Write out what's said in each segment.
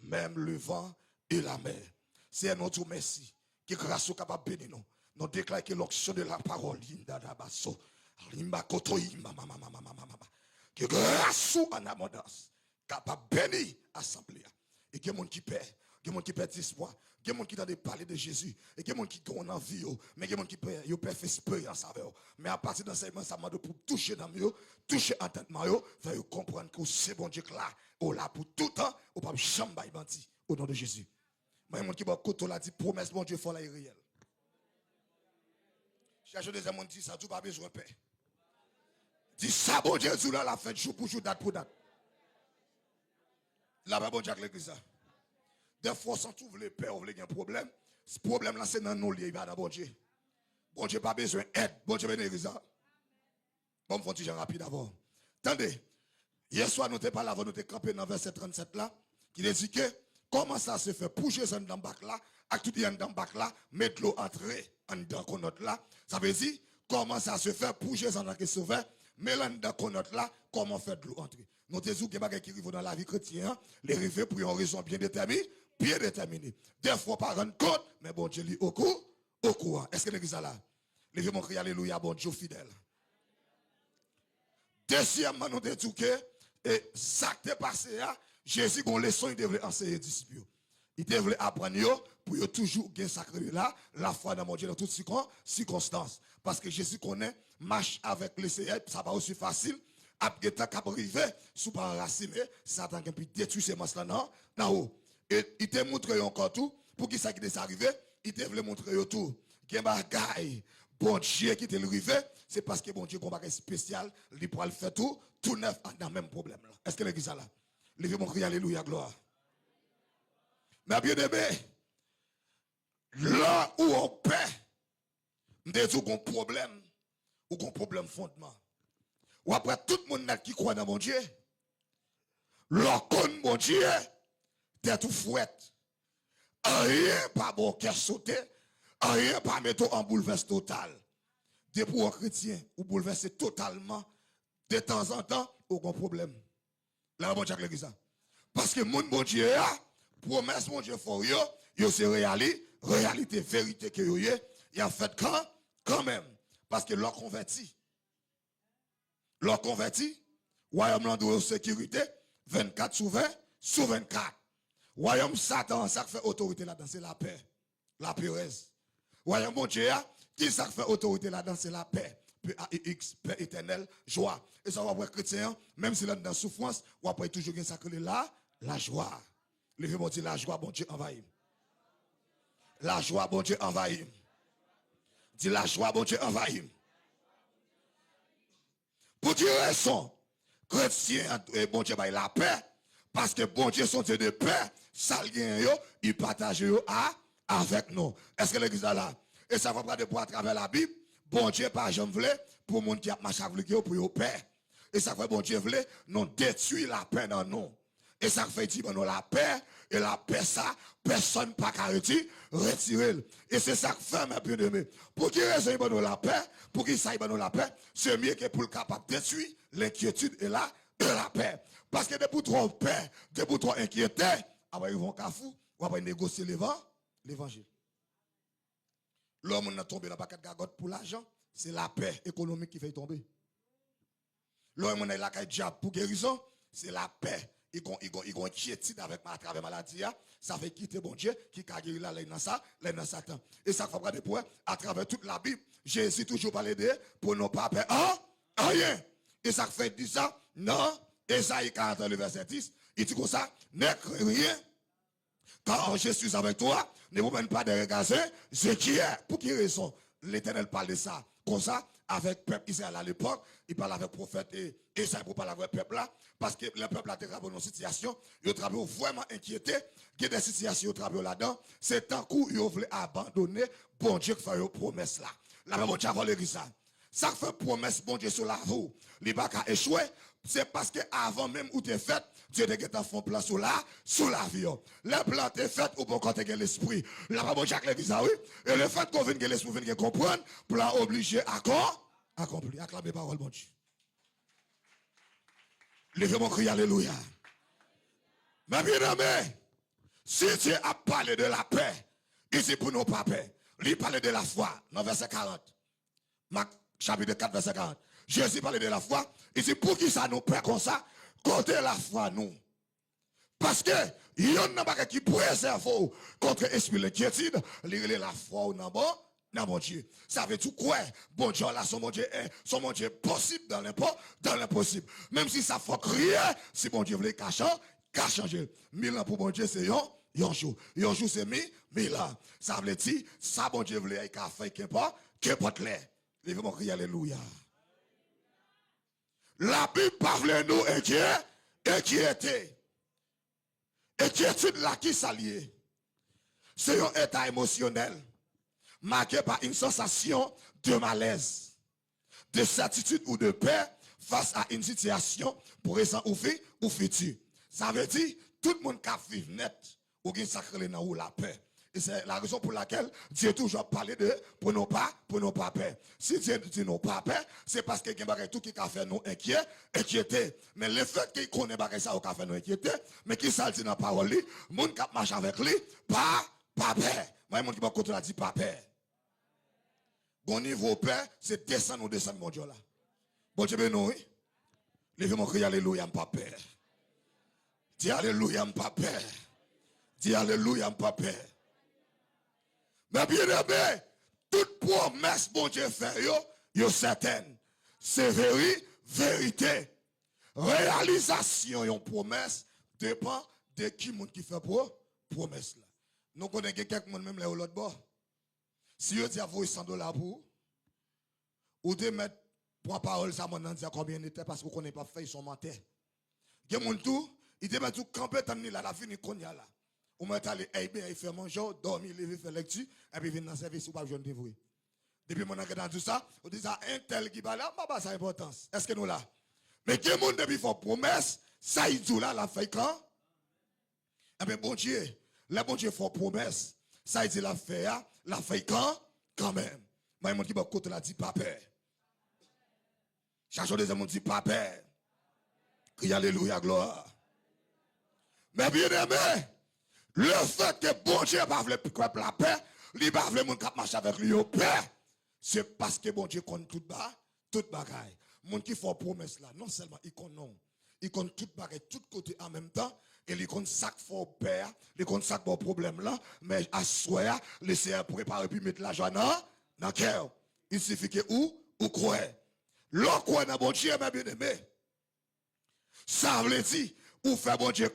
même le vent et la mer. C'est un autre merci qui grâce au capable bénir nous. Nous déclarons que l'onction de la parole, que grâce en abondance, capable bénir l'assemblée. Et que monde qui perd, que monde qui perd espoir, que monde qui t'a parler de Jésus, et que monde qui donne envie, mais que monde qui perd, il perd expérience avec eux. Mais à partir d'enseignement, ça m'a pour toucher dans eux, toucher entendement, faire comprendre que c'est bon Dieu là, ou là pour tout temps, ou pas jamais menti au nom de Jésus. Mais monde qui va côté là dit promesse bon Dieu faut la réel. Cherche des gens dit ça tout pas besoin de paix. Dis ça bon Dieu là la fête jour pour jour date pour date. Là-bas, bon Dieu, l'église. Des fois, sans tout les pères, on veut un problème. Ce problème-là, c'est dans nos liens, il va dans bon Dieu. Bon Dieu, pas besoin d'aide. Bon Dieu, l'église. Bon, faut dire rapide d'abord. Attendez. Hier soir, nous n'étions pas là, nous étions campés dans verset 37 là, qui dit que comment ça se fait pour Jésus dans le bac là, avec tout le monde dans le bac là, mettre l'eau entrer en dans le note là. Ça veut dire comment ça se fait pour Jésus dans le sauvé. Mais là, dans notre là, comment faire de l'eau entrer? Nous te disons que les gens qui arrivent dans la vie chrétienne, les arrivent pour une raison bien déterminée, bien déterminée. Des fois, pas rendre compte, mais bon Dieu, lui, au courant. Est-ce que l'église est là? Les gens crier alléluia, bon Dieu fidèle. Deuxièmement, nous te disons que, ça qui est passé, Jésus, qu'on leçon, il devait enseigner les disciples. Il devait apprendre pour toujours gagner sacré là, la foi dans mon Dieu dans toutes circonstances. Parce que Jésus connaît, marche avec le Seigneur, ça va aussi facile. Après, tant qu'à arriver, sous par enraciner, Satan qui peut détruire ces masses là, dans haut. Et il te montre encore tout, pour qui ça qui est arrivé, il te voulait montrer tout. Qu'il y a bagaille, bon Dieu qui te arrivé, c'est parce que bon Dieu, qu'on bagaille spécial, il pourra le faire tout neuf, dans le même problème là. Est-ce que l'église est là? Levez mon cri, alléluia, gloire. Mais bien aimé, là où on paie, nous avons un problème fondement. Ou après tout le monde qui croit dans mon Dieu, leur con mon Dieu, t'es tout fouette. Rien pas bon cœur sauté, rien pas mettre en bouleverse total. Des pour un chrétien, ou bouleverser totalement, de temps en temps, aucun problème. Là, bon Dieu, l'église. Parce que mon Dieu, promesse mon Dieu for yo, c'est réalité, vérité que yo y a fait quand même. Parce que leur converti, royaume de sécurité, 24 sur 24. Royaume Satan, ça fait autorité là-dedans, c'est la paix. La puresse. Royaume mon Dieu, qui ça fait autorité là-dedans, c'est la paix. P-A-I-X, paix éternelle, joie. Et ça va voir chrétien, même si là dans souffrance, ou après toujours bien sacré là, la joie. Levez-moi dire la joie, bon Dieu envahit. La joie, bon Dieu envahit. Dis la joie, bon Dieu envahit. Pour dire raison, chrétien, bon Dieu, la paix, parce que bon Dieu, son Dieu de paix, ça il partage avec nous. Est-ce que l'église est là? Et ça va pas de pour à travers la Bible, bon Dieu, pas jamais voulu, pour le monde qui a marché avec eux, pour eux paix. Et ça fait bon Dieu voulu, nous détruire la paix dans nous. Et ça fait dire, nous la paix, et la paix, ça, personne pas qu'à retirer. Et c'est ça que fait, mes bien-aimés. Pour qu'il raison, nous la paix, pour qu'il saille, nous la paix, c'est mieux que pour le capable de détruire l'inquiétude et la paix. Parce que depuis trop paix, depuis trop inquiété, après ils vont cafou, ou après négocier l'évangile. L'homme n'a tombé dans la paquet de gagotte pour l'argent, c'est la paix économique qui fait tomber. L'homme n'a la caille diable pour guérison, c'est la paix. Ils ont inquiétude avec à travers maladie, ça fait quitter bon Dieu qui a guéri là, là, Satan. Et ça fait regarder pour à travers toute la Bible, Jésus toujours parlé de pour ne pas perdre rien. Et ça fait 10 ans, non, Esaïe 40, le verset 10, il dit comme ça, ne crains rien. Quand je suis avec toi, ne vous mène pas de regarder ce qui est. Pour quelle raison l'Éternel parle de ça? Comme ça, avec le peuple Israël à l'époque, il parle avec le prophète et Esaïe pour parler avec le peuple là, parce que le peuple a travaillé dans une situation, il a travaillé vraiment inquiété, il y a des situations qui travaillent là-dedans, c'est tant qu'il voulait abandonner, bon Dieu qui fait une promesse là. Là, bon Dieu a volé ça. Ça fait promesse, bon Dieu, sur la roue. Les bacs a échoué. C'est parce que avant même où tu es fait, Dieu te fait plan sur la vie. Le plan t'es fait ou bon quand tu as l'esprit. Là, bon Dieu, l'église, oui. Et le fait qu'on vienne que l'esprit vienne comprendre, plan obligé à accomplir. Acclamez parole, bon Dieu. Levez mon cri, alléluia. Mais bien aimé, si Dieu a parlé de la paix, ici pour nous pas paix, il parle de la foi, dans verset 40. Marc chapitre 4, verset 40. Jésus parle de la foi, ici pour qui ça nous paix comme ça, côté la foi nous. Parce que, il y a un bagage qui préserve contre l'esprit l'inquiétude, il la foi dans bon Dieu. Ça veut tout quoi? Bon Dieu là, son bon Dieu possible dans l'impossible. Même si ça faut crier, si bon Dieu voulait qu'à changer. 1000 ans pour bon Dieu, c'est un jour. Un jour, c'est 1000 ans. Ça veut dire, ça bon Dieu voulait qu'à faire, qu'importe l'air. Levez-moi crier alléluia. La Bible parle de nous inquiéter. Inquiétude là qui s'allie. C'est un état émotionnel marqué par une sensation de malaise, de certitude ou de paix face à une situation présente ou future. Ça veut dire tout le monde qui vit net ou qui sacré dans la paix. Et c'est la raison pour laquelle Dieu toujours parlé de pour nous pas paix. Si Dieu dit nous pas paix, c'est parce qu'il y a tout qui a fait nous inquiéter. Mais le fait qu'il connaît pas ça qui a fait nous inquiéter, mais qui ça dit dans la parole, le monde qui marche avec lui, pas paix. Moi, le monde qui va contre la dit pas paix. Bon niveau paix, c'est descendre mon Dieu là. Bon Dieu, ben nous, oui. Levez-moi crier alléluia, pas paix. Dis alléluia, pas paix. Dis alléluia, pas paix. Mais bien aimé, toute promesse bon Dieu fait, yo certaine. C'est vérité. Réalisation yon promesse dépend de qui moun qui fait promesse là. Nous connaissons quelqu'un même là au l'autre bord. Si yo dit à vous $100 pour ou de mettre pour parole ça mon dire combien était parce qu'on connaît pas fait ils sont mentés. Gen moun tout, il te met tout camper tant là la fini konya là. Ou met aller il fait manger, dormir, lever, faire lecture et puis venir dans service ou pas jeune dévoué. Depuis mon dans tout ça, on dit ça un tel qui va là, pas ça importance. Est-ce que nous là? Mais que monde depuis font promesse, ça il dit là la fait quand? Eh bien bon Dieu, le bon Dieu font promesse, ça il dit la fait quand même. Moi mon qui va côté là dit pas peur. Chaque jour des hommes dit pas peur. Crie alléluia gloire. Mais bien aimé, le fait que bon Dieu va vouloir la paix, il va vouloir mon cap marcher avec lui au paix. C'est parce que bon Dieu compte tout bagaille. Mon qui fait promesse là, non seulement il compte non, il compte tout bagaille, tout côté en même temps, et il compte ça fort père, il compte ça pour problème là, mais à soi, laisser préparer puis mettre l'argent dans cœur. Il suffit que ou croire. L'on croit dans bon Dieu, mes bien-aimés. Ça veut dire, ou fait bon Dieu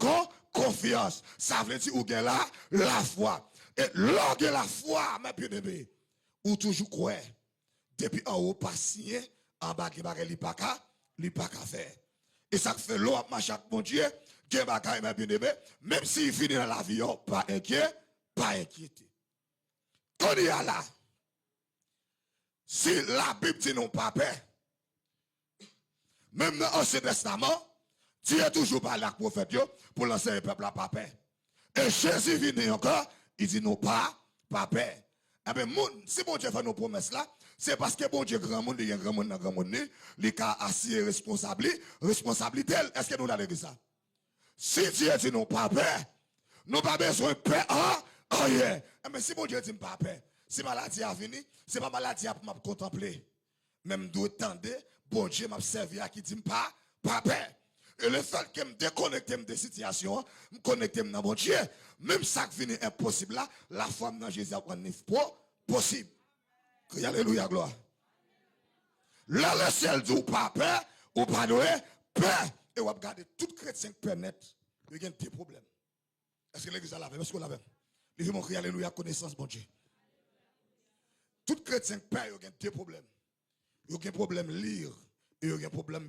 confiance. Ça veut dire, ou gagne la foi. Et l'on gagne la foi, mes bien-aimés, ou toujours croire. Depuis en haut, pas signé, en bas, il n'y a pas qu'à faire. Et ça fait l'eau à marcher avec mon Dieu, qui est bien aimé, même s'il finit dans la vie, pas inquiété. Quand il y a là, si la Bible dit non pas paix, même dans l'Ancien Testament, Dieu est toujours parlé avec le prophète pour lancer le peuple à pas paix. Et Jésus vient encore, il dit non pas paix. Eh bien, si bon Dieu fait nos promesses là, c'est parce que bon Dieu grand monde, il y a grand monde dans grand monde, il a assis responsabilité. Est-ce que nous avons dit ça? Si Dieu dit non pas paix, nous pas besoin de paix. Oh yeah. Mais si bon Dieu dit pas paix, si maladie a venu, c'est pas maladie à m'a contempler. Même d'où tendre, bon Dieu m'a servi à qui dit pas paix. Et le fait que me déconnecter de situation, me connecter dans bon Dieu, même ça qui vient impossible là, la foi dans Jésus a prendre possible. Crie alléluia gloire. Là le ciel dit ou pas paix, ou pas de paix. Et on va regarder tout chrétien qui peut naître, il y a des problèmes. Est-ce que l'église a la paix? Est-ce qu'on l'a paix? Les gens crier alléluia connaissance bon Dieu. Tout chrétien qui peut, il y a des problèmes. Il y a des problèmes lire, et il y a des problèmes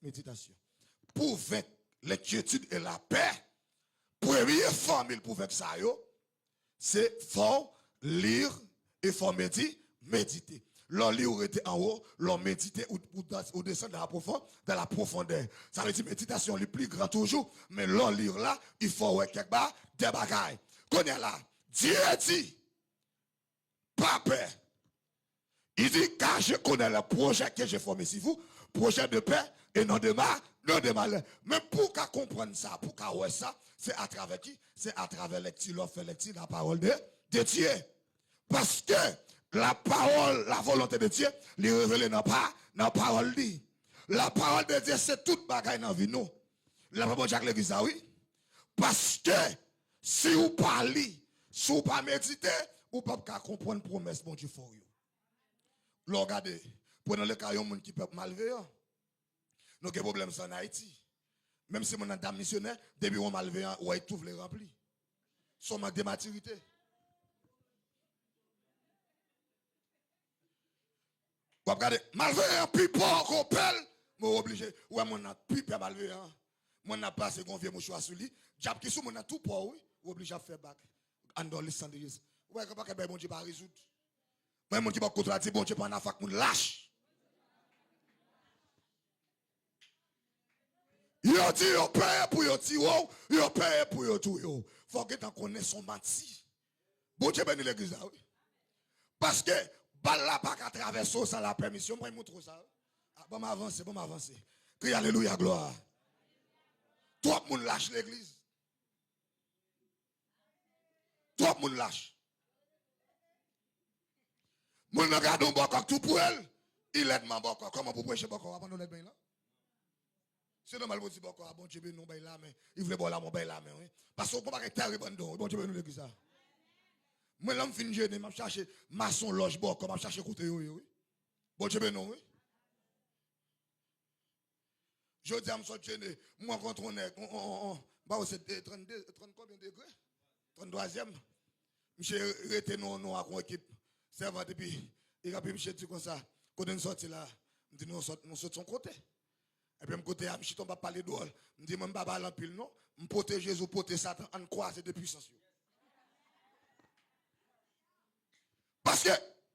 méditation. Pour vaincre l'inquiétude et la paix, première formule pour vaincre ça, c'est fort lire et fort méditer. L'on lit ou était en haut, l'on méditer ou descendre dans la profondeur. Ça veut dire méditation le plus grand toujours, mais l'on lire là, il faut quelque part des bagailles. Qu'on est là, Dieu dit, pas peur. Il dit, car je connais le projet que j'ai formé sur vous, projet de paix et non de Non de malheur. Mais pour qu'à comprendre ça, pour qu'à ouais ça, c'est à travers qui? C'est à travers la parole de Dieu. Parce que la parole, la volonté de Dieu, les révélée dans la parole dit. La parole de Dieu, c'est toute bagaille dans la vie nous. La parole de Jacques l'église, oui. Parce que si vous parlez, si vous ne pas méditer, vous ne pouvez pas comprendre la promesse de Dieu pour vous. Regardez, prenons le cas de gens qui peuvent malveillant. Nous avons des problèmes en Haïti. Même si mon dame missionnaire, depuis on malveillant, ou tout les rempli. Son manque de maturité. Vous regardez, malveillant, puis pas qu'on pelle, mais obligé. Ouais, mon a puis pas malveillant. Mon a passé qu'on vient mouchoir sous lui. Diable qui sous mon a tout pour oui, obligé à faire bac. En dehors le sang de Jésus. Ouais, comment que bon Dieu pas résoudre. Moi mon qui pas contraire, bon Dieu pas en fac mon lâche. Yo dit yo paye pour yo ti wow, yo paye pour yo tout yo. Faut que t'en connaisse son menti. Bon Dieu béni l'église oui. Parce que balle là pas qu'à traverser sans la permission, moi montre ça. Ah, bon m'avancer. Crie alléluia gloire. Tout le monde lâche l'église. Tout le monde lâche. Mon regarde un bon tout pour elle. Il aide ma bon comment pour prêcher bon corps avant de l'aide bien là. C'est normal vous dire bon corps bon Dieu non ben là mais il voulait bon là mon ben là mais oui. Parce qu'on pas terre bon bon Dieu nous l'église ça. Moi là me fin jeûner m'a chercher maçon loge bon comment chercher côté oui. Bon Dieu non oui. Je dis à me sortir moi contre on est bah c'est 32 30 combien degrés 33e monsieur rete non à équipe servant depuis il a puis monsieur dit comme ça quand on sorti là me dit nous sorti son côté et puis me côté je suis pas parler d'ol me dit moi pas parler en pile non me protéger Jésus protéger Satan en croiser de puissance parce que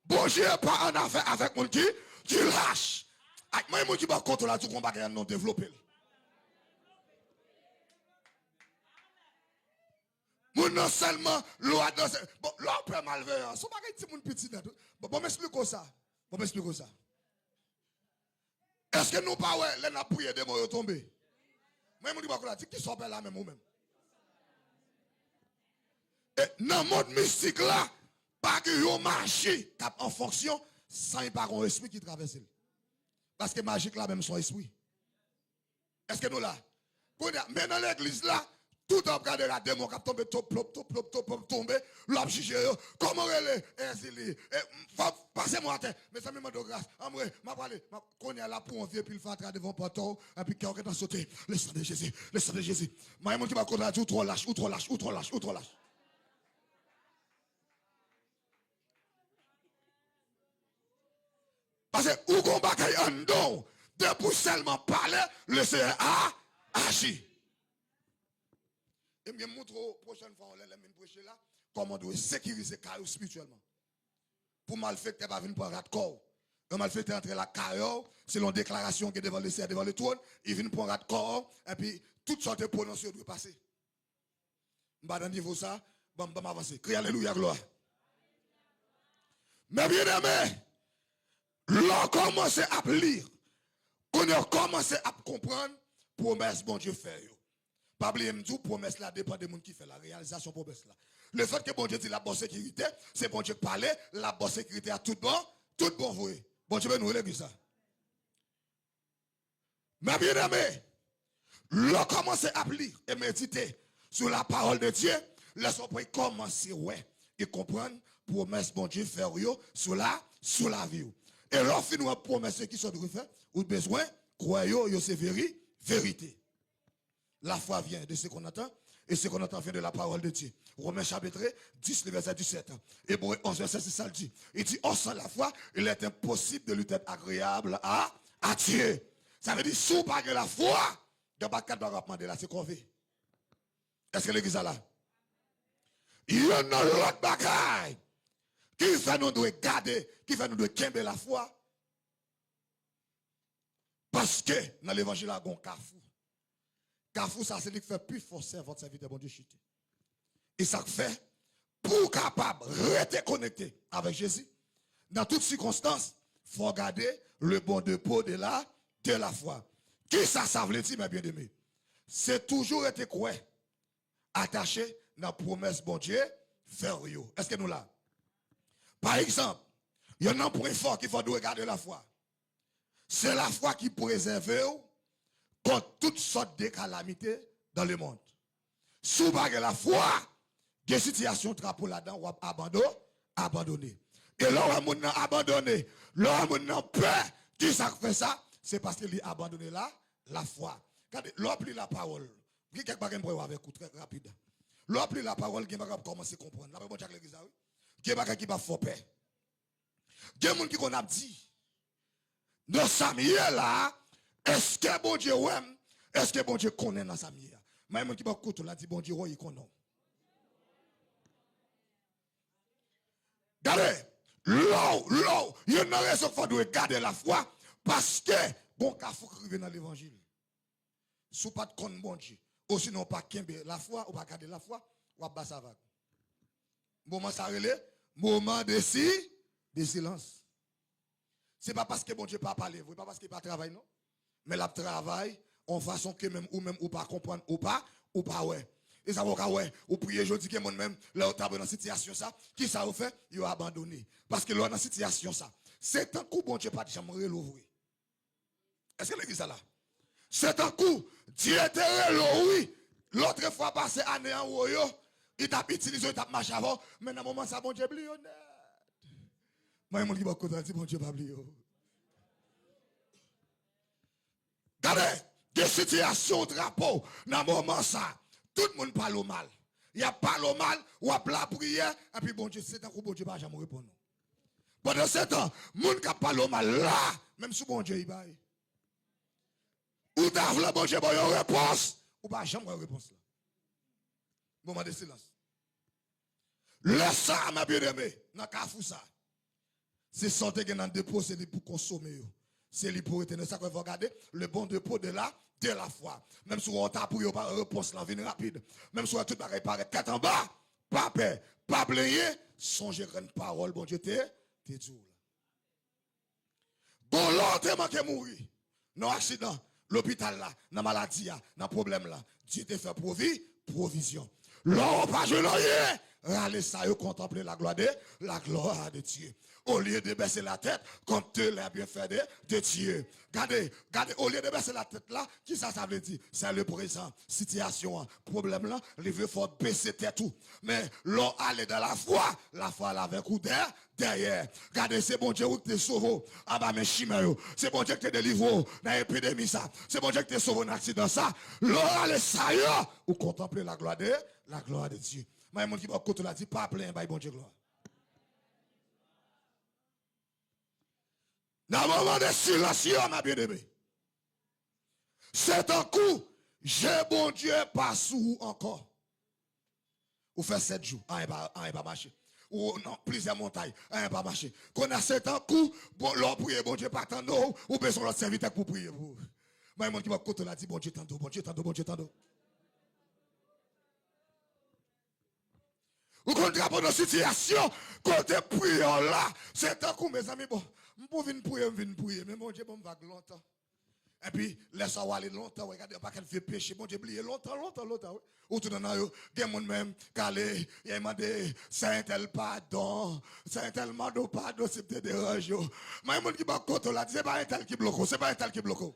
bon Dieu pas en affaire avec mon qui lâche avec moi qui va contrôler tout combat non développer. Mon non seulement loi dans bon l'homme peut malveillant son bagage petit mon petit net bon m'explique ça est-ce que nous pas ouais les n'a prié des mots tomber moi me dit pas dit qui sont là même ou même et dans le monde mystique là pas que yo marché en fonction sans pas un esprit qui traverse parce que magique là même son esprit est-ce que nous là mais dans l'église là tout en regardant la démon qui tombe tomber l'homme juge comment elle est passez-moi à terre mais ça me demande de grâce amre m'a parlé qu'on est là pour un vieux puis le fatra devant porteur et puis quelqu'un dans sauter le sang de Jésus moi mon qui va contre tout trop lâche parce que où combat en don de pour seulement parler le Seigneur a agi. Et bien montre prochaine fois on l'a prêcher là comment on doit sécuriser caillou spirituellement. Pour malfaiteur pas venir pour un corps. Un malfaiteur entre la caillou selon déclaration qui est devant le ciel devant le trône, il vient pour un corps et puis toutes sortes de prononciations doivent passer. M'ba dans niveau ça, bon avancer. Crie alléluia gloire. Mais bien aimé, l'on commence à lire, on a commencé à comprendre promesse bon Dieu fait. Pas oublier me dire promesse là dépend des gens qui fait la réalisation promesse là. Le fait que bon Dieu dit la bonne sécurité, c'est bon Dieu qui parle, la bonne sécurité à tout bon voué. Bon Dieu nous l'église ça. Mais bien aimé, l'on commence à lire et méditer sur la parole de Dieu, laissons pour commencer ouais et comprendre promesse bon Dieu faire sur la vie. Et lorsque nous avons promesse qui sont de faire, ou besoin croyons c'est vérité. La foi vient de ce qu'on entend, et ce qu'on entend vient de la parole de Dieu. Romains chapitre 10, le verset 17. Hébreux 11, verset 6, ça le dit. Il dit, oh, sans la foi, il est impossible de lui être agréable à Dieu. Ça veut dire, si vous pas la foi, de pas quatre doit demander là, c'est qu'on fait. Est-ce que l'église est là? Il y a une autre bagaille qui fait nous doit garder, qui fait nous doit kember la foi. Parce que dans l'évangile, il y a un carrefour. Carrefour, ça, c'est lui qui fait plus forcer votre serviteur, bon Dieu, chuter. Et ça fait, pour capable de rester connecté avec Jésus, dans toutes circonstances, il faut garder le bon dépôt de la foi. Qui ça veut dire, mes bien-aimés? C'est toujours été quoi? Attaché dans la promesse, bon Dieu, faire yo. Est-ce que nous là? Par exemple, il y a un point fort qu'il faut regarder la foi. C'est la foi qui préserve contre toutes sortes de calamités dans le monde. Si vous n'avez la foi, des situations trapo là-dedans, ou abandonner. Et là, on a abandonné. Là, on a peur. Qui ça fait ça? C'est parce qu'il a abandonné la foi. Regardez, l'oubli la parole. Qui quelque chose pour avec vous très rapide. L'oubli la parole, qui va commencer à comprendre. Là, bon, Jacques l'église, oui. Qui va qui va faire peur. Il y a des gens qui ont dit, dans Samuel là, est-ce que bon Dieu aime? Est-ce que bon Dieu connaît dans Samuel? Mais il y a des gens qui ont dit, bon Dieu, il connaît. Regardez, l'eau, il y a une raison pour nous garder la foi, parce que, bon, il faut arriver dans l'évangile. Si vous pas de compte bon Dieu, ou sinon pas kembe la foi, ou pas garder la foi, ou pas ça va. Moment ça relève, moment de silence. C'est pas parce que bon Dieu pas parler, pas parce qu'il pas travailler non, mais la travail en façon que même ou pas comprendre ou pas ouais. Et ça va ouais, ou prier jeudi que moi même là où dans situation ça, qui ça vous fait, il a abandonné parce que là dans situation ça, c'est un coup bon Dieu pas jamais l'ouvrir. Est-ce que l'église là? C'est un coup Dieu était oui. L'autre fois passé année en haut il t'a utilisé, il t'a marché avant, mais dans le moment ça bon Dieu oublié honnête. Moi mon qui va côté bon Dieu pas oublié. Regardez, des situations drapeau, dans le moment ça, tout le monde parle au mal. Il y a parle au mal, ou à la prière, et puis bon Dieu, c'est un coup, bon Dieu, pas jamais répondre. Pendant ce temps, le monde qui parle au mal là, même si bon Dieu il va. Ou t'as le bon Dieu, il y a une réponse, ou pas jamais une réponse là. Moment de silence. Le ça, ma bien-aimée, dans le cas ça, c'est santé qui est dans le dépôt, c'est pour consommer. C'est lui pour éteindre ça qu'on va regarder le bon dépôt de la foi. Même si on t'a pour une réponse là, vient rapide. Même si on tout pareil paraît tête en bas, pas peur, pas blayer, songez une parole, bon Dieu, t'es dit. Bon, l'autre manqué mourir. Non accident, l'hôpital là, dans maladie là, dans problème là. Dieu te fait provision. L'on pas je rien. Râler ça, contempler la gloire de Dieu. Au lieu de baisser la tête, comme tu l'as bien fait de Dieu. Regardez, au lieu de baisser la tête là, qui ça veut dire? C'est le présent, situation, problème là, il veut faut baisser tête tout. Mais l'on allait dans la foi là avec ou derrière. Regardez, c'est bon Dieu qui te sauvé. Ah bah mes chimères, c'est bon Dieu qui te délivre dans l'épidémie ça. C'est bon Dieu qui te sauvé dans l'accident ça. L'on allait ça, ou contempler la gloire de Dieu. Mais mon qui va côté là dit pas plein bon Dieu gloire. Dans le moment de silence, ma bien-aimée. C'est un coup, j'ai bon Dieu pas sous encore. Ou fait 7 jours, un pas marcher. Ou non, plusieurs montagnes, un pas marcher. Qu'on a 7 ans coup, bon, l'on prie, bon Dieu pas tendre, ou besoin de serviteur pour prier. Mais mon qui va côté là dit bon Dieu tendre, bon Dieu tendre, bon Dieu tendre. Ou qu'on drapeau dans situation, côté prière là, c'est un coup, mes amis, bon, je peux venir prier, mais mon Dieu, bon, va longtemps. Et puis, laisse-moi aller longtemps, regardez, pas qu'elle fait péché, bon Dieu, oublié longtemps. Ou tout dans eux, des gens même, calé, il a demandé, Saint-Tel pardon, Saint-Tel mando pardon, c'est peut-être des rages. Mais il y a des gens qui va côté là, c'est pas un tel qui bloque, c'est pas un tel qui bloque.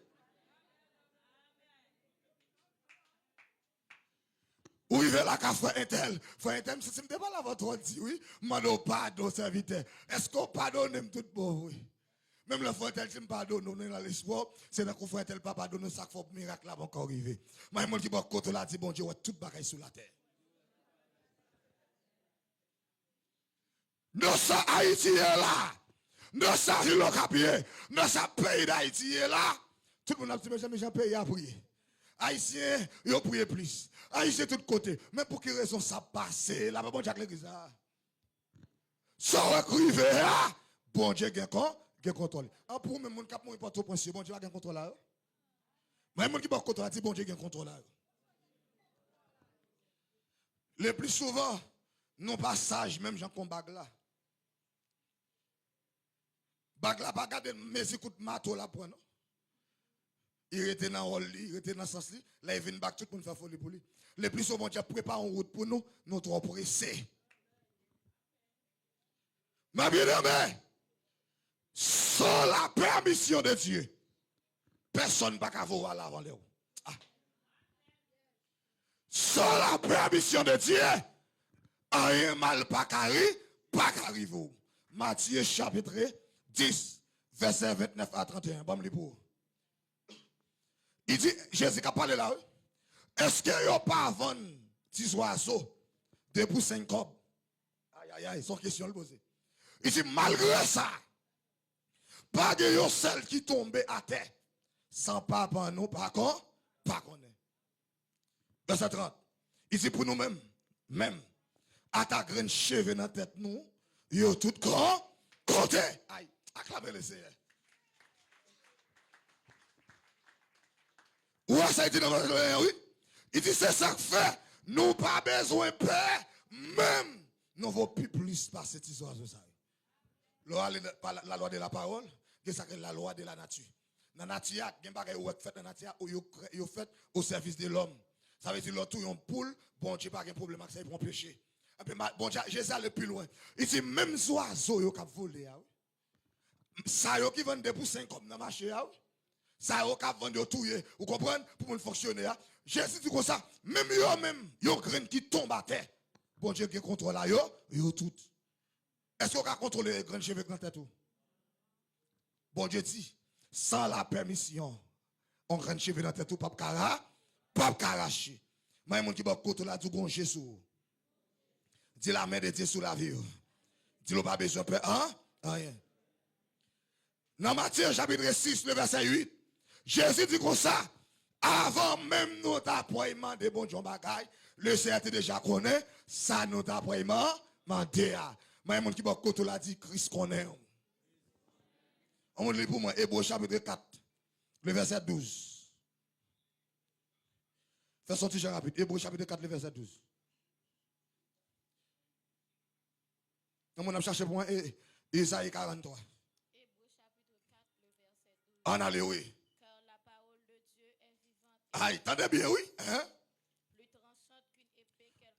Ou il veut la café frère Intel, si tu me pas la votre dit, oui, mando pardon, serviteur. Est-ce qu'on pardonne tout bon, oui? Même le frère Intel, si me pardonne, on est dans l'espoir, c'est dans qu'on frère Intel pas pardonne, ça faut miracle là, encore arriver. Mais il y a des gens qui va côté là, dit, bon Dieu, ouais, tout bagaille sur la terre. Dans ça, Haïti est là. Dans ça, il a pied. Dans ça, pays d'Haïti est là. Tout le monde a dit, mais jamais j'ai payé à prier. Haïtiens, ils ont prié plus. Haïtiens de tous côtés. Mais pour quelle raison ça passe? Là, bon Dieu, l'église. Ça recruve, bon Dieu, gain contrôle. Ah, pour même mon cap, mon pas trop pensé, bon Dieu, va gain contrôle là. Mais mon qui va contrôle, dit bon Dieu, gain contrôle là. Le plus souvent, non pas sage, même Jean qu'on bague là. Bague là, pas garder mes écoutes marteau là pour non. Il était dans le lit, il était dans le sens, là il vient back, tout le monde fait folie pour lui. Le plus souvent, Dieu prépare une route pour nous, nous trop pressés. Ma bien-aimée, sans la permission de Dieu, personne ne peut voir l'avant de vous. Ah. Sans la permission de Dieu, rien mal pas qu'arrive. Matthieu chapitre 10, verset 29 à 31. Bon, pour. Il dit, Jésus qui a parlé là, est-ce qu'il n'y a pas vendre 10 oiseaux, 2 pour 5 cobs? Aïe, aïe, aïe, son question le poser. Il dit, malgré ça, pas de yon seul qui tombe à terre, sans papa nous, pas connaît. Verset 30. Il dit pour nous-mêmes, même, à ta graine cheveux dans la tête nous, yo tout côté. Aïe, acclamez le Seigneur. Où ça dit dans le oui? Il dit c'est ça que fait, nous pas besoin de paix, même nous vaut plus passer ces oiseaux ça. La loi de la parole, c'est la loi de la nature. Dans la nature, il y a des choses qui fait dans la nature où fait au service de l'homme. Ça veut dire que l'autre poule, bon Dieu pas de problème avec ça, ils vont pécher. Bon Dieu, Jésus allé plus loin. Il dit même les oiseaux qui volent, ça qui vendent pour 5 comme dans le marché, ça qui vendent tout, vous comprenez, pour fonctionner. Jésus dit comme ça, même yo graine qui tombe à terre. Bon Dieu qui contrôle là, yo tout. Est-ce qu'on peut contrôler les graines cheveux dans la tête? Bon Dieu dit, sans la permission, on graine cheveux dans la tête, pas caracher. Mais il y a qui va contrôler la tout Jésus. Dis la main de Dieu sur la vie. Dis le pas besoin de peur. Rien. Dans Matthieu chapitre 6, le verset 8, Jésus dit comme ça, avant même notre appointement de bon Dieu bagaille, le Seigneur déjà connaît, ça notre appointement, mandé. Mais il y a qui va contrôler la dit Christ connaît. On lit pour moi, Hébreux chapitre 4, le verset 12. Fais son petit rapide. Hébreux chapitre 4, le verset 12. On a cherché pour moi, Isaïe 43. Hébreux chapitre 4, le verset 12. En allez, oui. Car la parole de Dieu est vivante. Aïe, t'entendez bien, oui? Hein?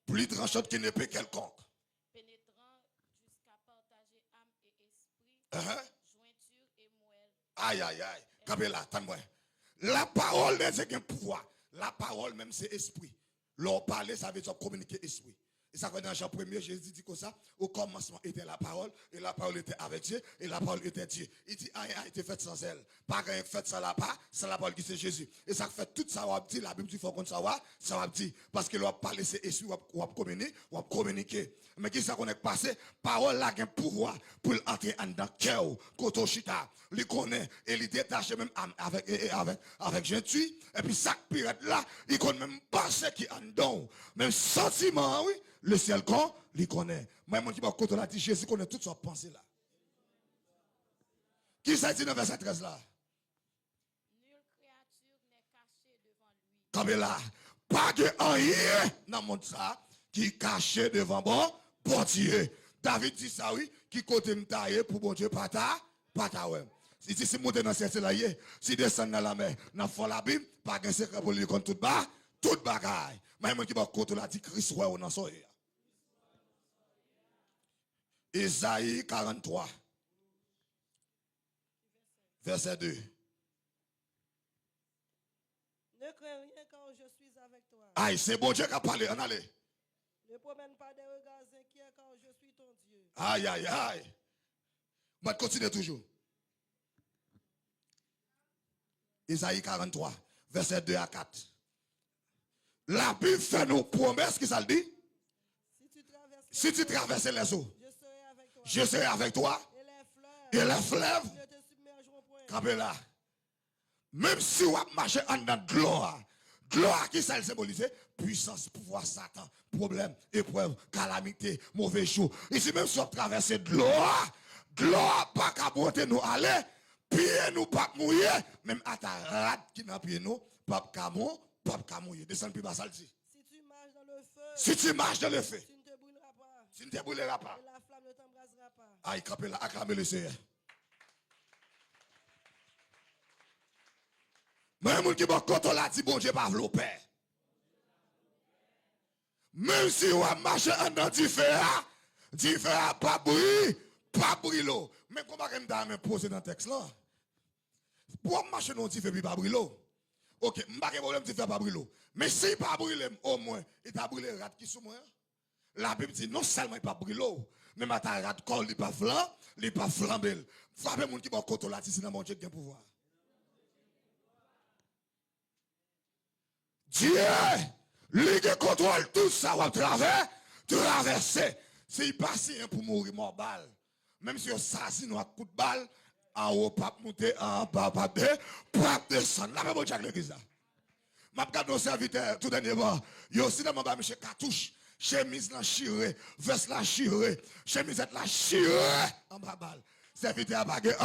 Plus tranchante qu'une épée quelconque. Plus tranchante qu'une épée quelconque. Pénétrant jusqu'à partager âme et esprit, jointure et moelle. Aïe, aïe, aïe. Capé là, attends-moi. La parole de Dieu a un pouvoir. La parole même, c'est esprit. L'on parler, ça veut dire communiquer esprit. Et ça fait dans Jean 1er, Jésus dit comme ça, au commencement était la parole, et la parole était avec Dieu, et la parole était Dieu. Il dit, rien a été fait sans elle. Pas rien fait sans la parole qui c'est Jésus. Et ça fait tout ça, on va dire, la Bible dit, il faut qu'on savoir, ça va dire, parce que l'on parler, c'est esprit, on va communiquer. Mais qui ça qu'on est passé? Parole là, a un pouvoir pour entrer dans le cœur, koto chita, il connaît, et il détache même avec Jésus, et puis ça pirate là, il connaît même passer qui en dedans, même sentiment, oui. Le ciel il connaît. Moi, mon Dieu, quand on a dit Jésus connaît toute sa pensée là. Qui ça dit dans verset 13 là? Nulle créature n'est cachée devant lui. Comme là, pas de rien dans le monde ça qui est caché devant bon Dieu. David dit ça, oui, qui côté m'taille pour bon Dieu, pas ta ouais. Il dit si monter dans cette là, si descend dans la mer, dans fond la Bible, pas de secret pour lui contre toute bagaille. Mais mon Dieu, quand on a dit Christ, ouais, on en sort. Isaïe 43, verset 2. Ne crains rien quand je suis avec toi. Aïe, c'est bon Dieu qui a parlé, on allez. Ne promène pas des regards inquiets quand je suis ton Dieu. Aïe, aïe, aïe. On va continuer toujours. Isaïe 43, verset 2 à 4. La Bible fait nos promesses, qui ça le dit? Si tu traverses les eaux, je serai avec toi. Et les fleuves ne te submergeront point. campez là. Même si on marche en dedans de gloire, gloire qui ça le symbolise? Puissance, pouvoir, Satan, problème, épreuve, calamité, mauvais jour. Ici même si on traverse de gloire pas qu'à monter nous aller, pied nous pas mouiller, même à ta rate qui n'a pied nous, pas qu'à mouiller. Descends plus bas, ça le dit. Si tu marches dans le feu, Si tu marches dans le feu, tu ne te brûleras pas. tu ne te brûleras pas. Et la flamme ne t'embrasera pas. Aïe, campez là, acclamez le Seigneur. Moi, mon qui va quand on l'a dit, bon Dieu, pas le père. Même si on a marché dans du feu, pas bruit, pas brûlot. Mais comment on a posé dans le texte là? Pour marcher dans du feu, puis pas brûlot. Ok, je n'ai pas de problème de faire pas brûlot. Mais si pas brûlé, au moins, il t'a brûlé rat qui sous moi. La Bible dit non seulement il pas brûlot, mais ma ta rat col, il pas flan, il pas flambé. Frappez mon qui va côté là, si dans mon Dieu qui a pouvoir. Dieu, lui qui contrôle tout ça, va traverser. C'est patient pour mourir mort balle. Même si on assassine ou un coup de balle, en haut, pas monter, en bas, pas descendre. Là, même Jack l'église là. Je regarde nos serviteurs tout dernièrement. Il y a aussi dans mon bas, monsieur Cartouche. Chemise la chirée, veste la chirée, chemisette la chirée. En bas balle. Serviteur à baguer.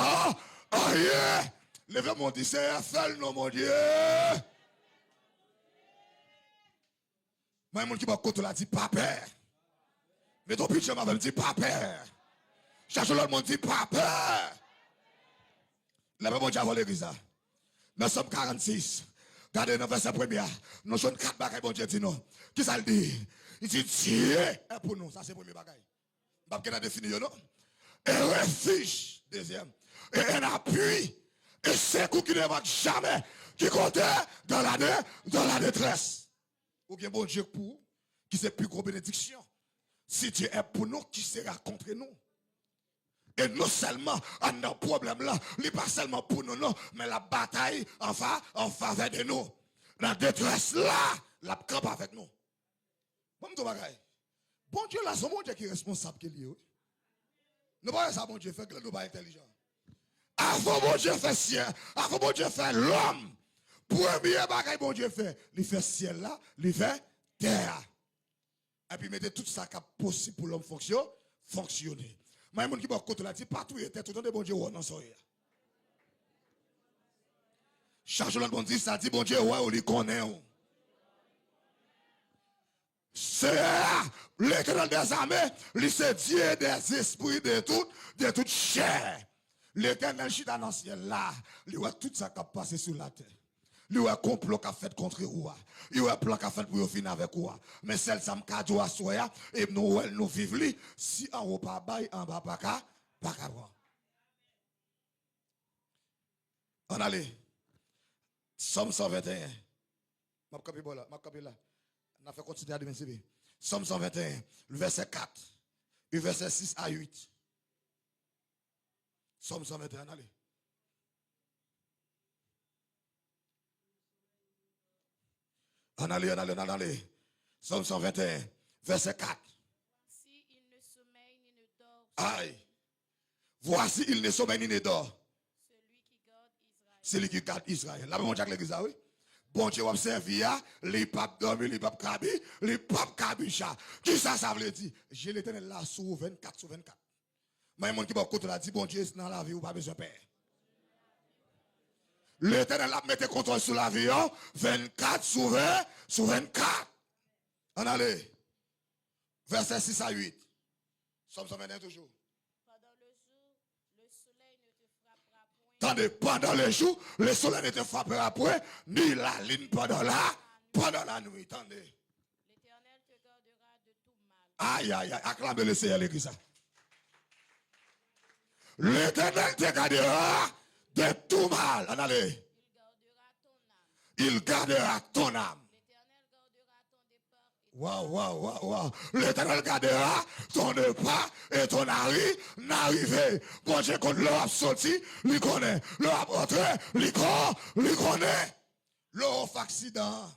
Yeah. Levez mon dit, c'est seul, non, mon Dieu. Moi, mon qui m'a côté là dit, pas peur. Mais ton pitch m'a dit, pas peur. Cherche l'autre monde dit, pas peur. Là, mon Dieu, l'église là. Dans Somme 46. Regardez dans le verset premier. Nous sommes 4 bagailles, bon Dieu dit non. Qui ça le dit? Il dit Dieu est pour nous. Ça c'est le premier bagaille. Je ne vais pas définir, non? Un refuge, deuxième. Et un appui. Et c'est coup qui ne va jamais. Qui compte dans la détresse. Ou bien bon Dieu pour. Qui c'est plus gros bénédiction. Si Dieu est pour nous, qui sera contre nous? Et non seulement on a un problème là, il n'est pas seulement pour nous, non, mais la bataille en faveur de nous. La détresse là, la campe avec nous. Bon, bon Dieu là, c'est bon Dieu qui est responsable. Nous pas ça, bon Dieu fait que nous pas intelligent. Avant bon Dieu fait ciel, avant bon Dieu fait l'homme. Premier bagaille bon Dieu fait, il fait ciel là, il fait terre. Et puis mettez tout ça qui est possible pour l'homme fonctionner. Mais les gens qui vont côté là, partout il était tout le temps de bon Dieu ou non soya. Charge le bon Dieu, ça dit bon Dieu ouais on les connaît. C'est l'Éternel des armées, c'est Dieu des esprits de toute chair. L'Éternel chita dans le ciel là, il voit tout ça qui a passé sur la terre. Il y a un complot qui a fait contre vous. Il y a un plan qui a fait pour finir avec vous. Mais celle ça me cadeau à soi et nous vivons si en haut pas bail en bas pas ka voir. On allait. Somme 121. Ma copie là. On a fait continuer à demain. Somme 121, le verset 4, le verset 6 à 8. Somme 121, allez. On allait. Somme 121, verset 4. Voici, il ne sommeille ni ne dort. Aïe. Voici, il ne sommeille ni ne dort. Celui qui garde Israël. Celui qui garde Israël. Là, mon Jacques l'église, oui. Bon Dieu, observe, les papes dorment, les papes cabi, les papes cabicha. Qui ça veut dire? J'ai l'Éternel là sur 24 sur 24. Mais mon qui va côté là dit, bon Dieu, dans la vie, ou pas besoin de père. L'Éternel a mis contrôle sur la vie, 24 sur 24. On allait. Verset 6 à 8. Somme 121 toujours. Pendant le jour, le soleil ne te frappera point. Tandis pendant le jour, le soleil ne te frappera point, ni la lune pendant la nuit. Tandis. L'Éternel te gardera de tout mal. Aïe, aïe, aïe, acclame le Seigneur l'église. L'Éternel te gardera de tout mal. En allez. Il gardera ton âme. Il gardera ton âme. L'Éternel gardera ton départ. Wow. L'Éternel gardera ton départ et ton arrivée. Bon Dieu, quand l'homme sorti, il connaît. L'homme rentré, il connaît. L'homme fait accident.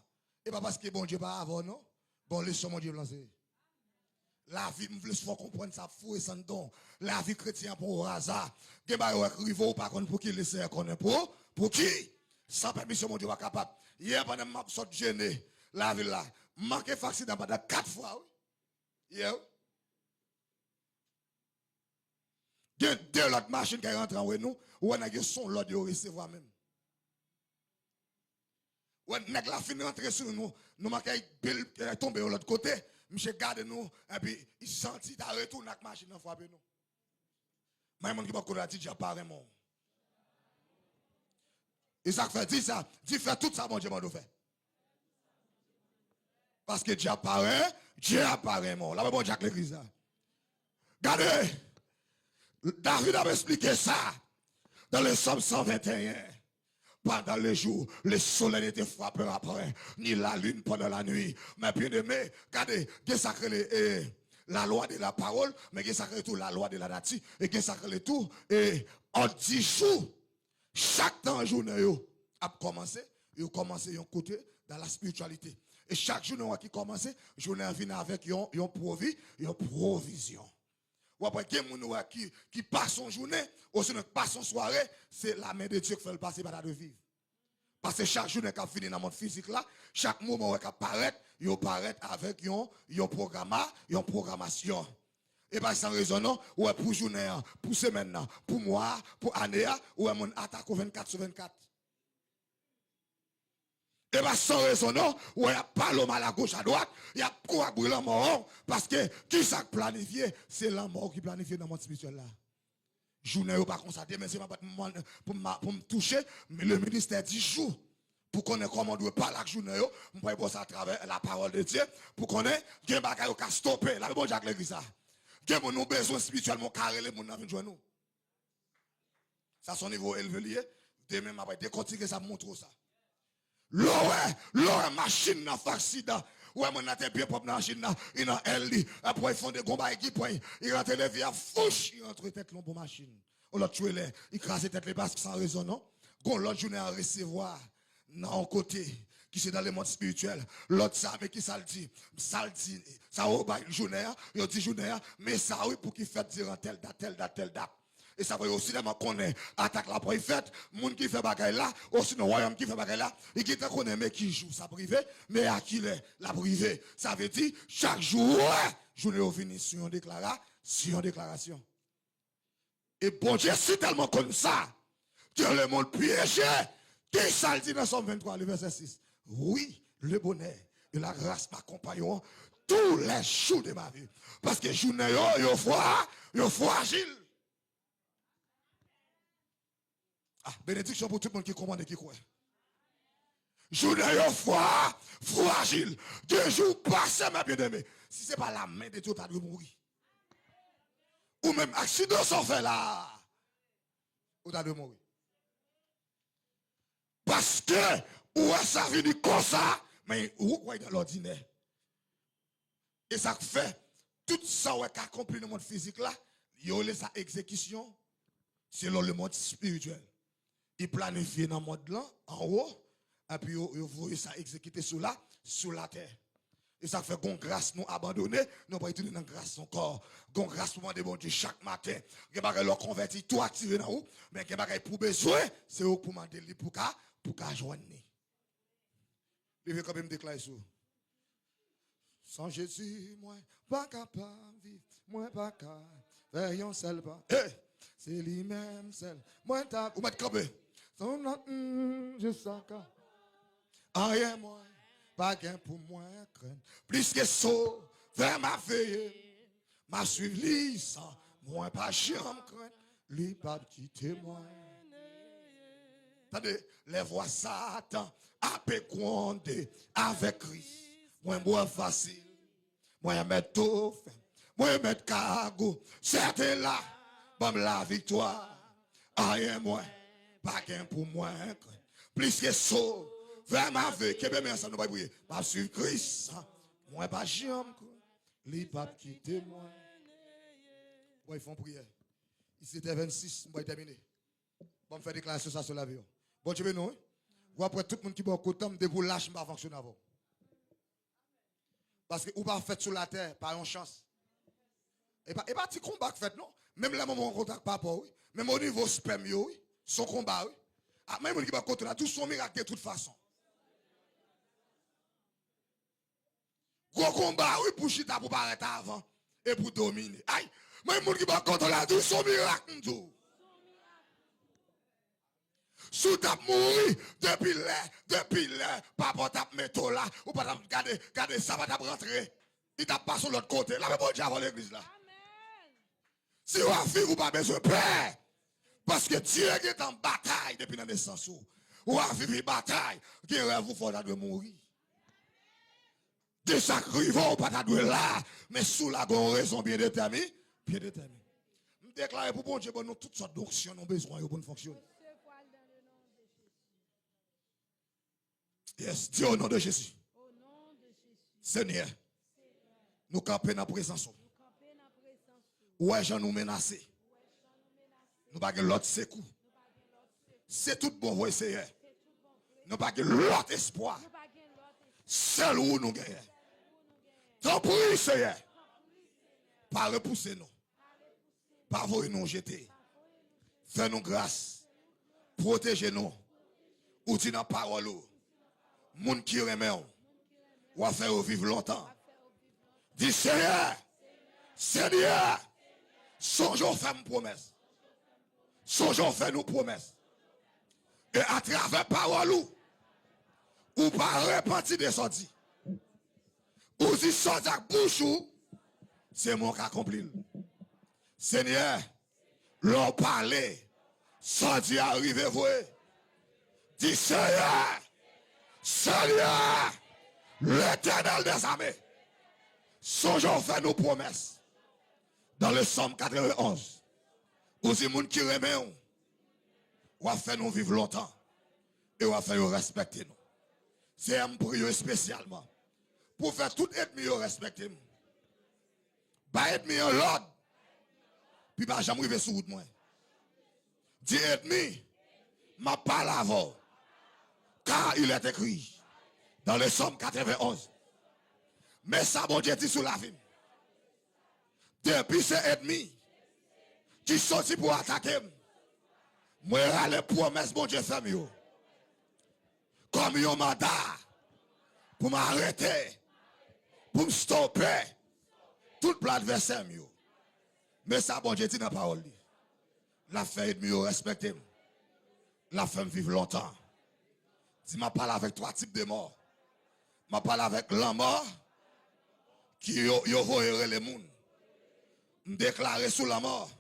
Et pas parce que bon Dieu pas avant, non? Bon, laissez mon Dieu lancer. La vie, il faut comprendre ça, fou et sans don. La vie chrétienne pour hasard. Il y a des gens par contre pour qui laisser connaître pour qui? Sans permission, mon Dieu va capable. Hier, pendant que je suis gêné, la vie là, manqué accident pendant 4 fois. Oui. Hier. Il y a 2 autres machines qui rentrent en nous, ou on a son lot de recevoir même. Ou on a la fin rentrer sur nous, nous manquons tomber de l'autre côté. Monsieur garde nous, et puis il sentit à retourner avec la machine en frapper nous. Mais mon qui va courir à dire pas vraiment. Et ça fait, dis ça, dis fait tout ça, mon Dieu, mon fait. Parce que Dieu apparaît, mon. Là, bon Dieu, l'église. Regardez, David avait expliqué ça dans le Psaume 121. Pendant le jour, le soleil n'était frappé après, ni la lune pendant la nuit. Mais bien aimé, regardez, il sacré la loi de la parole, mais il sacré tout la loi de la nature, et il sacré tout, et en 10 jours, chaque temps journée, a commencé, il a commencé un côté dans la spiritualité. Et chaque journée qui commence, journée vient avec une provision. Ou après, qui passe son journée, ou sinon passe son soirée, c'est la main de Dieu qui fait le passer par la de vivre. Parce que chaque journée qui finit dans le monde physique là, chaque moment qui apparaît, il apparaît avec une programmation. Et bien, sans raison, ou pour journée, pour semaine, pour mois, pour année, ou mon attaque 24 sur 24. Et bien, sans raison, ou il n'y a pas l'homme à la gauche, à droite, il y a quoi brûler mort, parce que qui ça planifié, c'est la mort qui planifie dans le monde spirituel là. Journée ou pas constaté, mais c'est pas pour me toucher, mais le ministère dit jour. Pour qu'on ait comment on doit parler avec journée, on peut passer à travers la parole de Dieu, pour qu'on ait des bagages qui stopper. Là, bon, Jacques l'église ça. Des gens ont besoin spirituellement carré, les gens ont besoin nous. Ça, son niveau élevé, demain, après décortiquer ça, montre ça. L'or machine n'a pas accident. Ouais, mon a bien propre dans la machine, il a elle, après ils font des combats équipes, ils rentrent les vies à fouche, ils rentrent tête long pour machine. On l'a tué les, ils crasent tête les basques sans raison, non? Quand l'autre journée à recevoir, dans un côté, qui c'est dans le monde spirituel, l'autre ça, mais qui ça le dit, ça au bail journée, il dit journée, mais ça oui pour qu'il fait dire telle date. Et ça veut aussi qu'on est attaque la pour fait, monde qui fait bagaille là, aussi le royaume qui fait bagaille là, et qui te connaît mais qui joue ça privé, mais à qui est la privé. Ça veut dire chaque jour, journée au fini sur une déclaration. Et bon Dieu, c'est tellement comme ça que le monde piégé, qui ça le dit dans Somme 23, le verset 6. Oui, le bonheur et la grâce m'accompagneront tous les jours de ma vie. Parce que journée yo fragile. Ah, bénédiction pour tout le monde qui commande et qui croit. Journée fragile. 2 jours passés, ma bien-aimée. Si ce n'est pas la main de Dieu, tu as dû mourir. Ou même accident sont fait là. Ou tu as dû mourir. Parce que, où ça vient comme ça, mais où quoi dans l'ordinaire. Et ça fait, tout ça qui accompli dans le monde physique là, il y a sa exécution selon le monde spirituel. Il planifie dans le monde là, en haut, et puis il voit ça exécuter sous la terre. Et ça fait qu'on grâce nous abandonner, nous pas retourner dans grâce encore. Qu'on grâce pour demander bon Dieu chaque matin. Que bagay leur converti tout activé dans où, mais que bagay pour besoin, c'est pour demander lui pour qu'à joindre. Il veut quand même déclarer ça. Sans Jésus, moi pas capable de vivre, moi pas capable faire un seul pas. C'est lui-même seul. Moi t'as ou mettre campé. Son nom je sens que rien moi pas gain pour moi craindre. Plus que ça vers ma veille, m'a suivi sans moi pas jamais craindre. Lui pas quitter moi. Attendez, les voix Satan a pécondé avec Christ. Moi bois facile. Moi mettre tout fait. Moi mettre cargo. C'était là. Bon la victoire. Rien moi pas gain pour moi. Plus que ça vers ma vie, que bien ça nous va prier. Pas sur Christ. Moi pas jamais. Li pas quitter moi. Ouais, ils font prière. Ici c'était 26, on va terminer. Bon faire déclaration ça sur la vie. Bon Dieu nous. Ou après tout le monde qui va côté de vous lâcher pas fonctionner avant. Parce que ou pas fait sur la terre par une chance. Et pas petit combat fait non. Même là moment on contact papa oui. Même au niveau sperme oui, son combat oui. Ah même qui va contre là tout son miracle de toute façon. Gros combat oui pour chita pour paraître avant et pour dominer. Aïe, même qui va contre là tout son miracle tout. Sous tap mouri depuis là, papa tap métaux là, ou pas tap garder ça va tap rentrer. Il tap pas sur l'autre côté. Là, mais bon Dieu avant l'église là. Si vous avez ou pas besoin de paix, parce que Dieu est en bataille depuis la naissance. ou à vivre bataille, qui rêve vous faut de mourir. Des sacrifices, pas de là, mais sous la bonne raison bien déterminée, bien déterminée. Nous déclarons pour bon Dieu, nous toutes sortes d'actions, nous besoin de bonne fonction. Yes, dis au nom de Jésus. Seigneur, nous campons dans la présence. Ouais, j'en nous menacé. Nous pas l'autre secours. C'est tout bon, vous Seigneur. Nous pas l'autre espoir. Seul où nous gagnons. Tant pis, Seigneur. Pas repousser nous. Pas vous nous jeter. Fais-nous grâce. Protégez-nous. Ou dit dans la parole. Moun qui remet. Ou à faire vivre longtemps. Dis Seigneur. Seigneur. Songeons faire une promesse. Songeons faire nos promesses. Et à travers parole ou pas repentir des sorties. Ou si sorti à bouche c'est mon cas accompli. Seigneur, l'on parlait, sorti arrivé vous. Dis Seigneur, Seigneur, l'Éternel des armées. Songeons faire nos promesses. Dans le Somme 91. Ou si moun qui remet ou a fait nous vivre longtemps et ou a fait nous respecter nous. C'est un prière spécialement pour faire tout ennemi respecter nous. Pas ennemi en l'ordre. Puis pas jamais arriver sur route moi. Dis ennemi m'a pas l'avant. Car il est écrit dans le Somme 91. Mais ça bon Dieu dit sur la vie. Depuis ces ennemis qui sortent pour attaquer, moi les promesses bon Dieu fait mieux. Comme un mandat pour m'arrêter, pour me stopper, tout plan adversaire mieux. Mais ça bon Dieu dit dans la parole. La fait mieux respecter. La femme vivre longtemps. Si je parle avec trois types de morts. Je parle avec la mort qui yo les gens. Déclaré sous la mort.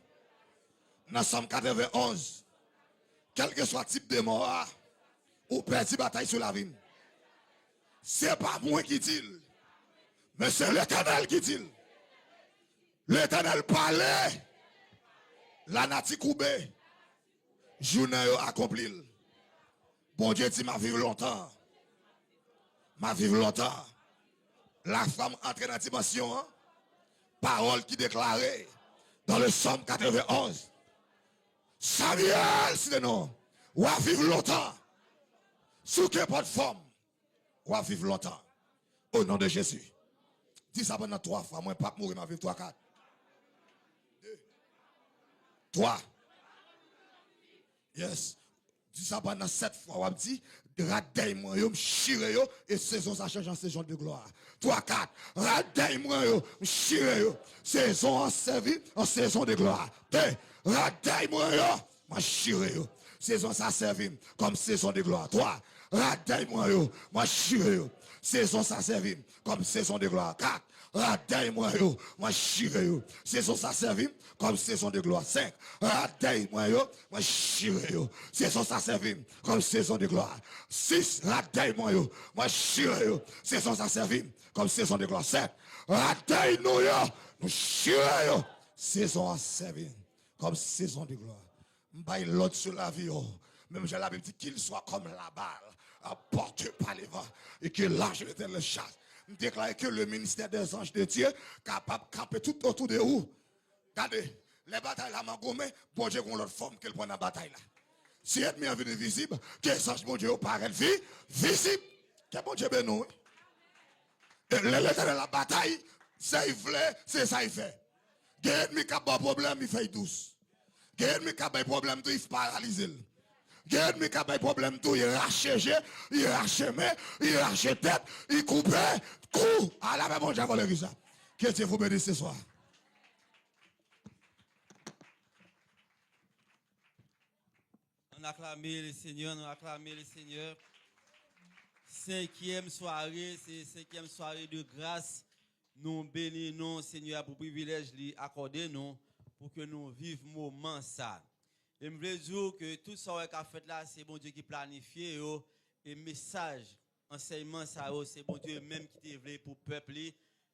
Dans Somme 91. Quel que soit le type de mort, ou perdu bataille sur la vie. C'est pas moi qui dit, mais c'est l'Éternel qui dit. L'Éternel parlait, la nati coubé, journée accompli. Bon Dieu dit, m'a vivre longtemps. M'a vivre longtemps. La femme entre dans la dimension, hein? Parole qui déclarait dans le Somme 91. Samuel, c'est le nom. Ou à vivre longtemps. Sous quelle forme. Ou à vivre longtemps. Au nom de Jésus. Dis ça pendant 3 fois. Moi, pas mourir, ma vie 3, 4. 3. Yes. Dis ça pendant 7 fois. On dit, radez-moi, yo, m'chire yo, et saison ça change en saison de gloire. 3, 4. Radez-moi yo, m'chire yo, saison en servi en saison de gloire. 2. Radez-moi yo, m'chire yo, saison ça servi comme saison de gloire. 3. Radez-moi yo, m'chire yo, saison ça servi comme saison de gloire. 4. Radez-moi yo, m'chire yo, saison ça servi comme saison de gloire. 5. Radez-moi yo, m'chire yo, saison ça servi comme saison de gloire. 6. Radez-moi yo, m'chire yo, saison ça servi comme saison de gloire. 7. Radez-nous yo, m'chire yo, saison à servir comme saison de gloire. M'baille l'autre sur la vie, même j'ai la Bible dit qu'il soit comme la balle, apporté par les vents, et que l'ange de le chasse. Je déclare que le ministère des anges de Dieu capable de camper tout autour de vous. Regardez, les batailles là, Mangomé, bon Dieu, qu'on l'autre forme qu'elle prend la bataille là. Si l'ennemi est venu visible, que les anges, bon Dieu, paraît visible, que bon Dieu ben nous. Et l'éternel de la bataille, ça il voulait, c'est ça il fait. L'ennemi qui a un problème, il fait douce. L'ennemi qui a un problème, il paralyse. L'ennemi qui a un problème, il arrache, il arrache main, il arrache tête, il coupe, coup. À la même bon Dieu, vous ça. Que Dieu vous bénisse ce soir. On acclame le Seigneur, on acclame le Seigneur. 5e soirée, c'est 5e soirée de grâce. Nous bénissons, Seigneur, pour le privilège de accorder nous pour que nous vivions moment ça. Et je veux dire que tout ça qu'a fait là, c'est bon Dieu qui planifie et message, enseignement ça c'est bon Dieu même qui te voulu pour peuple.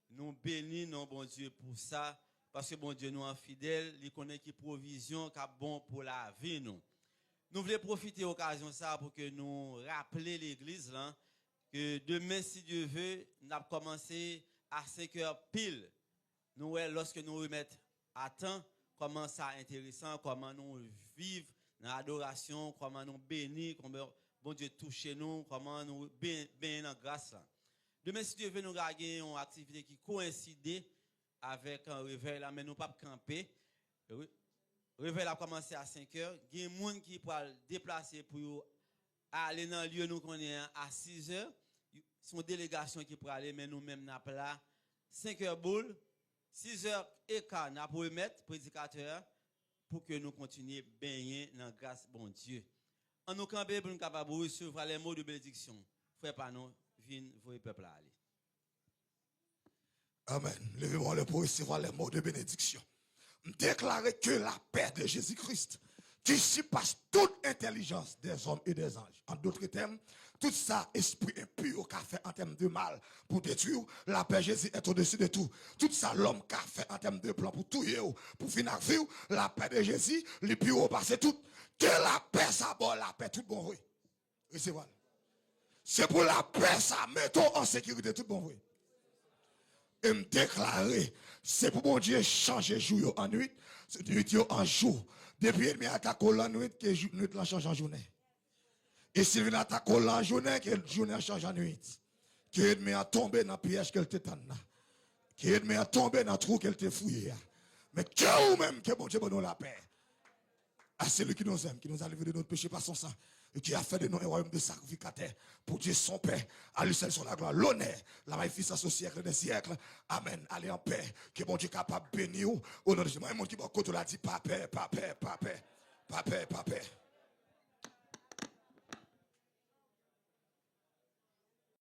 Nous bénissons bon Dieu pour ça parce que bon Dieu nous est fidèle, il connaît qui provision qui bon pour la vie nous. Nous voulons profiter de l'occasion ça pour que nous rappeler l'église là que demain si Dieu veut, nous allons commencer à 5h pile. Nous lorsque nous remettons à temps comment ça intéressant, comment nous vivons dans l'adoration, comment nous bénir, comment bon Dieu touche nous, comment nous bénir dans grâce là. Demain, si Dieu veut, nous gagner une activité qui coïncide avec un réveil là, mais nous pas camper. Le réveil a commencé à 5h. Il y a des gens qui peuvent déplacer pour aller dans le lieu nous connaissons à 6h. C'est une délégation qui peut aller, mais nous-mêmes, nous avons là 5h boule, 6h et quart, nous avons remettre prédicateur pour que nous continuions baigner dans la grâce bon Dieu. En nous camper pour nous capables de recevoir les mots de bénédiction. Frère Panon, viens, vous le peuple aller. Amen. Levez-moi le pour recevoir les mots de bénédiction. Déclarer que la paix de Jésus-Christ, qui surpasse toute intelligence des hommes et des anges. En d'autres termes, tout ça, esprit impur qu'a fait en termes de mal pour détruire, la paix de Jésus est au-dessus de tout. Tout ça, l'homme qu'a fait en termes de plan pour tuer, pour finir vivre, la paix de Jésus, les plus haut passé tout. Que la paix, ça bon, la paix, tout bon, oui. Recevez. C'est pour la paix, ça, mettons en sécurité, tout bon, oui. Et me déclarer, c'est pour bon Dieu changer jour en nuit, nuit en jour. Depuis il attaque en nuit, que nuit la change en journée. Et s'il vient attaquer en journée, que journée change en nuit. Que il a tombé dans le piège qu'elle te tenne. Que il a tombé dans le trou qu'elle te fouillé. Mais que ou même que bon Dieu nous la paix. À celui qui nous aime, qui nous a levé de notre péché par son sang, et qui a fait de nous un royaume de sacrificateurs pour Dieu son Père. À lui seul sur la gloire, l'honneur, la magnificence au siècle des siècles. Amen. Allez en paix. Que bon Dieu capable de bénir au nom de Jésus. Moi, mon qui m'a côté là dit pas paix, pas paix, pas paix, pas paix, pas paix.